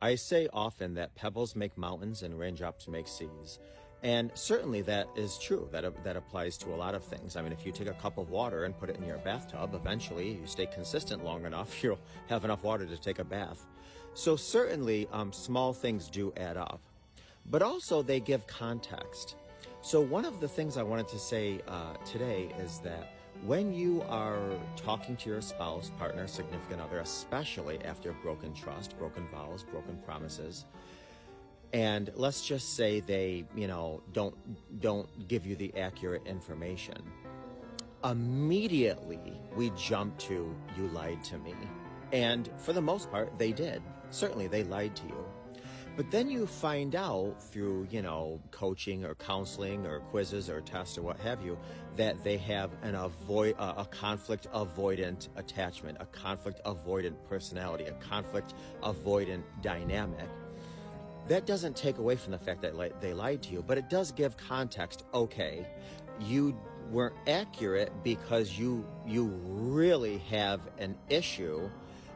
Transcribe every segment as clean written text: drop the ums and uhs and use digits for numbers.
I say often that pebbles make mountains and raindrops make seas. And certainly that is true. That applies to a lot of things. I mean, if you take a cup of water and put it in your bathtub, eventually you stay consistent long enough, you'll have enough water to take a bath. So certainly small things do add up. But also they give context. So one of the things I wanted to say today is that when you are talking to your spouse, partner, significant other, especially after broken trust, broken vows, broken promises, and let's just say they, don't give you the accurate information, immediately we jump to, you lied to me. And for the most part, they did. Certainly, they lied to you. But then you find out through, coaching or counseling or quizzes or tests or what have you, that they have a conflict avoidant attachment, a conflict avoidant personality, a conflict avoidant dynamic. That doesn't take away from the fact that they lied to you, but it does give context. Okay, you weren't accurate because you really have an issue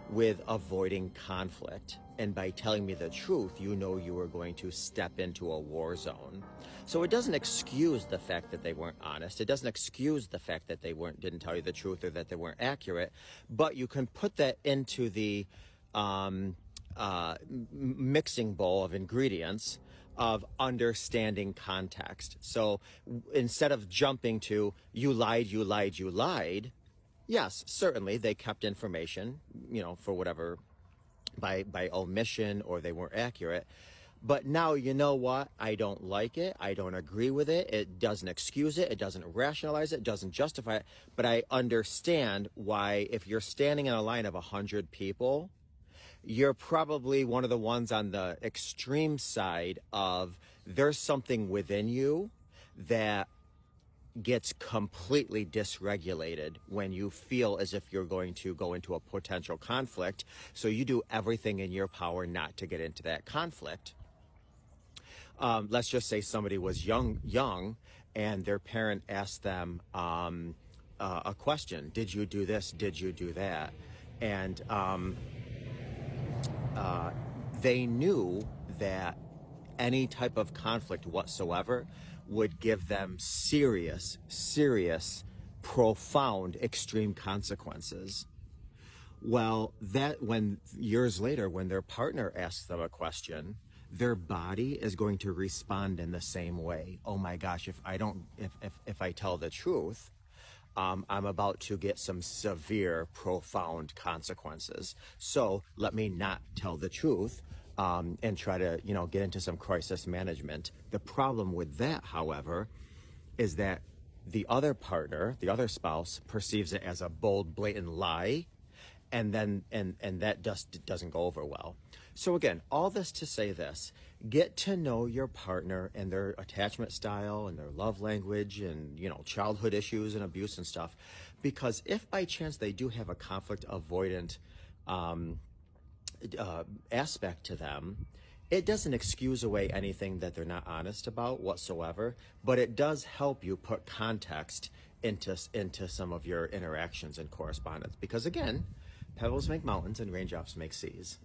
with avoiding conflict. And by telling me the truth, you know you were going to step into a war zone. So it doesn't excuse the fact that they weren't honest. It doesn't excuse the fact that they didn't tell you the truth or that they weren't accurate. But you can put that into the mixing bowl of ingredients of understanding context. So instead of jumping to, you lied, yes, certainly they kept information, for whatever, by omission, or they weren't accurate. But now, you know what? I don't like it. I don't agree with it. It doesn't excuse it. It doesn't rationalize it. It doesn't justify it. But I understand why, if you're standing in a line of 100 people, you're probably one of the ones on the extreme side of, there's something within you that gets completely dysregulated when you feel as if you're going to go into a potential conflict. So you do everything in your power not to get into that conflict. Let's just say somebody was young and their parent asked them a question. Did you do this? Did you do that? And they knew that any type of conflict whatsoever would give them serious, profound, extreme consequences. Well, when years later, when their partner asks them a question, their body is going to respond in the same way. Oh my gosh, if I tell the truth, I'm about to get some severe, profound consequences. So let me not tell the truth and try to, get into some crisis management. The problem with that, however, is that the other partner, the other spouse, perceives it as a bold, blatant lie, and that just doesn't go over well. So again, all this to say this: get to know your partner and their attachment style and their love language and, childhood issues and abuse and stuff. Because if by chance they do have a conflict avoidant aspect to them, it doesn't excuse away anything that they're not honest about whatsoever, but it does help you put context into some of your interactions and correspondence. Because again, pebbles make mountains and raindrops make seas.